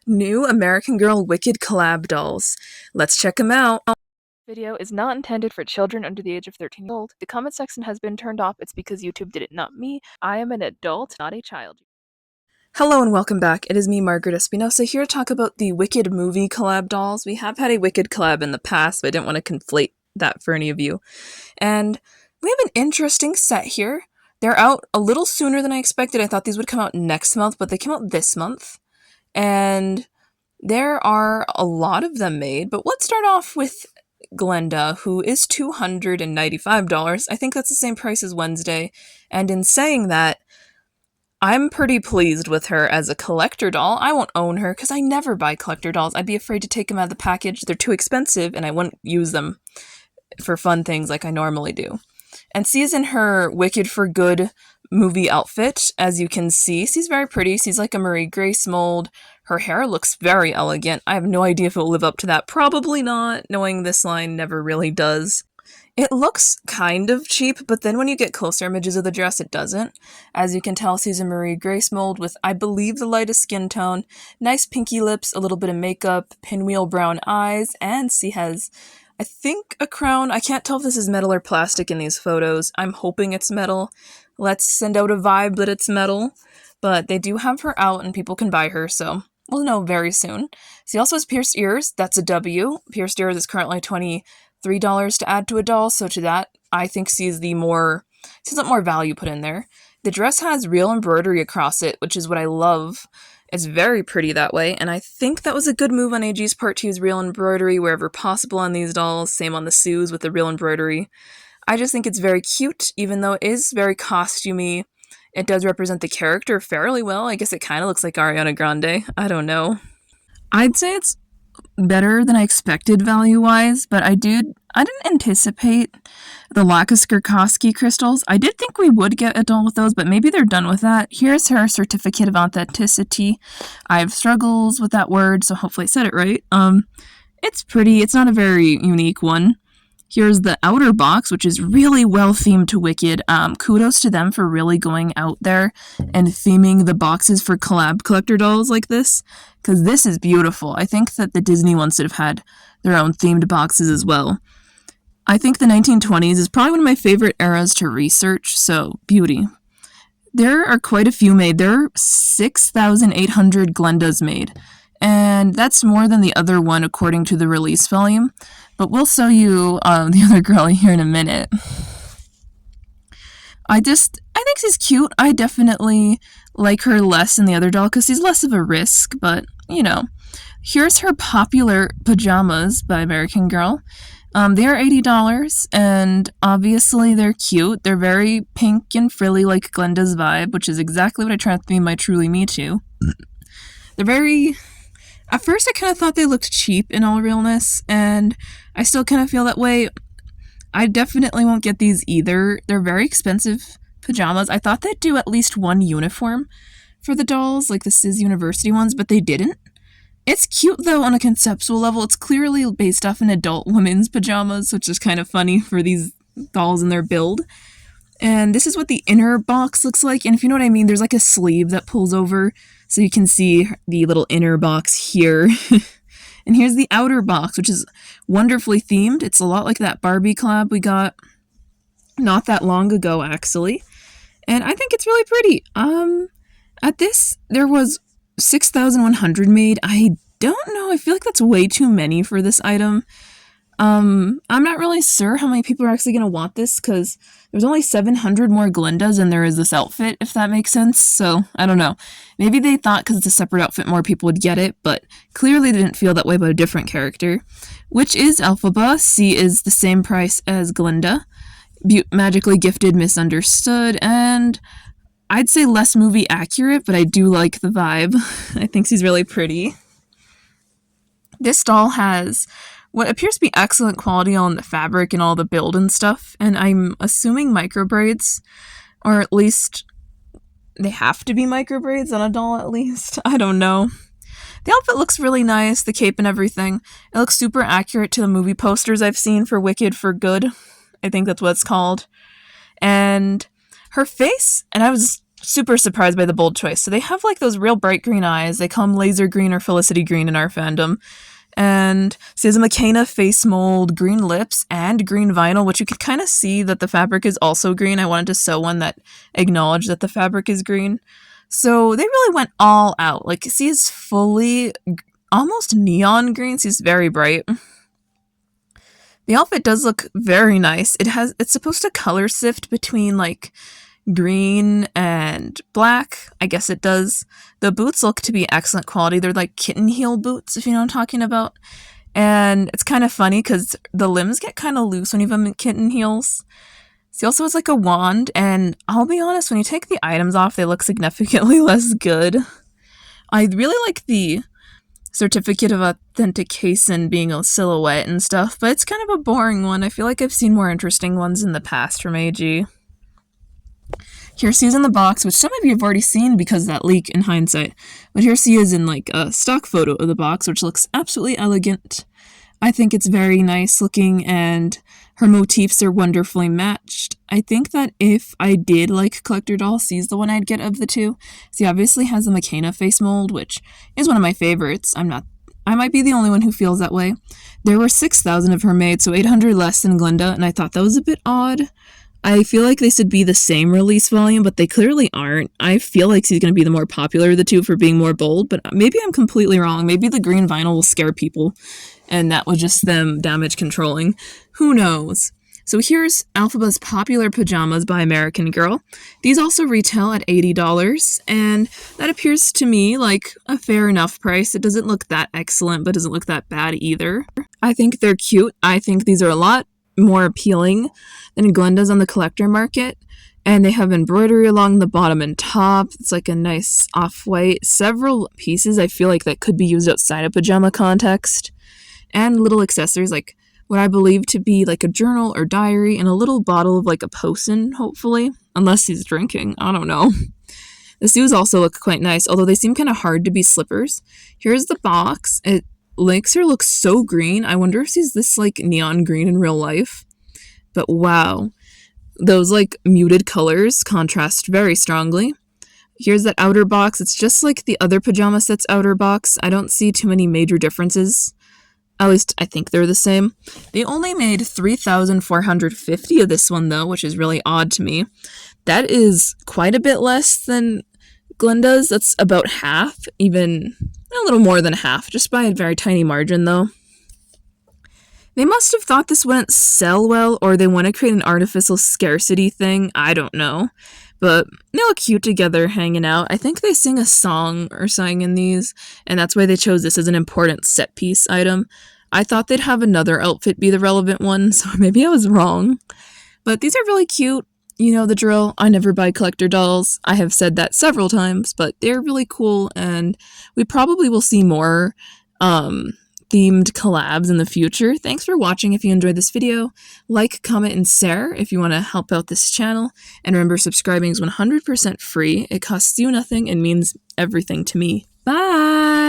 New American Girl Wicked collab dolls. Let's check them out. Video is not intended for children under the age of 13 years old. The comment section has been turned off. It's because YouTube did it, not me. I am an adult, not a child. Hello and welcome back. It is me, Margaret Espinosa, here to talk about the Wicked movie collab dolls. We have had a Wicked collab in the past, but I didn't want to conflate that for any of you. And we have an interesting set here. They're out a little sooner than I expected. I thought these would come out next month, but they came out this month. And there are a lot of them made, but let's start off with Glinda, who is $295. I think that's the same price as Wednesday. And in saying that, I'm pretty pleased with her as a collector doll. I won't own her because I never buy collector dolls. I'd be afraid to take them out of the package. They're too expensive and I wouldn't use them for fun things like I normally do. And she's in her Wicked for Good movie outfit, as you can see. She's very pretty. She's like a Marie Grace mold. Her hair looks very elegant. I have no idea if it will live up to that. Probably not, knowing this line never really does. It looks kind of cheap, but then when you get closer images of the dress, it doesn't. As you can tell, she's a Marie Grace mold with, I believe, the lightest skin tone, nice pinky lips, a little bit of makeup, pinwheel brown eyes, and she has, I think, a crown. I can't tell if this is metal or plastic in these photos. I'm hoping it's metal. Let's send out a vibe that it's metal. But they do have her out and people can buy her, so we'll know very soon. She also has pierced ears. That's a W. Pierced ears is currently $23 to add to a doll, so to that, I think she's got more value put in there. The dress has real embroidery across it, which is what I love. It's very pretty that way, and I think that was a good move on AG's part to use real embroidery wherever possible on these dolls, same on the Sues with the real embroidery. I just think it's very cute, even though it is very costumey. It does represent the character fairly well. I guess it kind of looks like Ariana Grande. I don't know. I'd say it's better than I expected value-wise, but I didn't anticipate the Lakisker crystals. I did think we would get a doll with those, but maybe they're done with that. Here's her certificate of authenticity. I have struggles with that word, so hopefully I said it right. It's pretty. It's not a very unique one. Here's the outer box, which is really well themed to Wicked. Kudos to them for really going out there and theming the boxes for collab collector dolls like this, because this is beautiful. I think that the Disney ones should have had their own themed boxes as well. I think the 1920s is probably one of my favorite eras to research, so beauty. There are quite a few made. There are 6,800 Glendas made, and that's more than the other one according to the release volume. But we'll show you the other girl here in a minute. I think she's cute. I definitely like her less than the other doll because she's less of a risk, but, you know. Here's her popular pajamas by American Girl. They are $80, and obviously they're cute. They're very pink and frilly like Glenda's vibe, which is exactly what I try to theme my Truly Me to. They're very... At first, I kind of thought they looked cheap in all realness, and I still kind of feel that way. I definitely won't get these either. They're very expensive pajamas. I thought they'd do at least one uniform for the dolls, like the Sis University ones, but they didn't. It's cute, though, on a conceptual level. It's clearly based off an adult women's pajamas, which is kind of funny for these dolls and their build. And this is what the inner box looks like, and if you know what I mean, there's like a sleeve that pulls over, so you can see the little inner box here. And here's the outer box, which is wonderfully themed. It's a lot like that Barbie collab we got not that long ago, actually. And I think it's really pretty. At this, there was 6,100 made. I don't know. I feel like that's way too many for this item. I'm not really sure how many people are actually going to want this because there's only 700 more Glindas than there is this outfit, if that makes sense. So, I don't know. Maybe they thought because it's a separate outfit more people would get it, but clearly they didn't feel that way about a different character, which is Elphaba. She is the same price as Glinda. Magically gifted, misunderstood, and I'd say less movie accurate, but I do like the vibe. I think she's really pretty. This doll has what appears to be excellent quality on the fabric and all the build and stuff, and I'm assuming micro braids, or at least they have to be micro braids on a doll at least. I don't know. The outfit looks really nice, the cape and everything. It looks super accurate to the movie posters I've seen for Wicked for Good. I think that's what it's called. And her face, and I was super surprised by the bold choice. So they have like those real bright green eyes. They call them laser green or Felicity green in our fandom. And she has a McKenna face mold, green lips, and green vinyl, which you could kind of see that the fabric is also green. I wanted to sew one that acknowledged that the fabric is green. So they really went all out. Like, she is fully almost neon green. She's very bright. The outfit does look very nice. It's supposed to color sift between like green and black. I guess it does. The boots look to be excellent quality. They're like kitten heel boots, if you know what I'm talking about. And it's kind of funny because the limbs get kind of loose when you have them in kitten heels. She also has like a wand, and I'll be honest, when you take the items off, they look significantly less good. I really like the certificate of authentication being a silhouette and stuff, but it's kind of a boring one. I feel like I've seen more interesting ones in the past from AG. Here she is in the box, which some of you have already seen because of that leak in hindsight. But here she is in like a stock photo of the box, which looks absolutely elegant. I think it's very nice looking, and her motifs are wonderfully matched. I think that if I did like collector doll, she's the one I'd get of the two. She obviously has a McKenna face mold, which is one of my favorites. I might be the only one who feels that way. There were 6,000 of her made, so 800 less than Glinda, and I thought that was a bit odd. I feel like they should be the same release volume, but they clearly aren't. I feel like she's going to be the more popular of the two for being more bold, but maybe I'm completely wrong. Maybe the green vinyl will scare people, and that was just them damage controlling. Who knows? So here's Elphaba's Popular Pajamas by American Girl. These also retail at $80, and that appears to me like a fair enough price. It doesn't look that excellent, but doesn't look that bad either. I think they're cute. I think these are a lot more appealing than Glinda's on the collector market, and they have embroidery along the bottom and top. It's like a nice off-white. Several pieces I feel like that could be used outside a pajama context, and little accessories like what I believe to be like a journal or diary, and a little bottle of like a potion, hopefully, unless he's drinking. I don't know. The shoes also look quite nice, although they seem kind of hard to be slippers. Here's the box. It makes her look so green. I wonder if she's this like neon green in real life. But wow, those like muted colors contrast very strongly. Here's that outer box. It's just like the other pajama set's outer box. I don't see too many major differences. At least I think they're the same. They only made 3,450 of this one though, which is really odd to me. That is quite a bit less than Glinda's. That's about half, even a little more than half, just by a very tiny margin though. They must have thought this wouldn't sell well, or they want to create an artificial scarcity thing. I don't know. But they look cute together hanging out. I think they sing a song or something in these, and that's why they chose this as an important set piece item. I thought they'd have another outfit be the relevant one, so maybe I was wrong. But these are really cute. You know the drill. I never buy collector dolls. I have said that several times, but they're really cool, and we probably will see more themed collabs in the future. Thanks for watching. If you enjoyed this video, like, comment, and share if you want to help out this channel. And remember, subscribing is 100% free. It costs you nothing and means everything to me. Bye!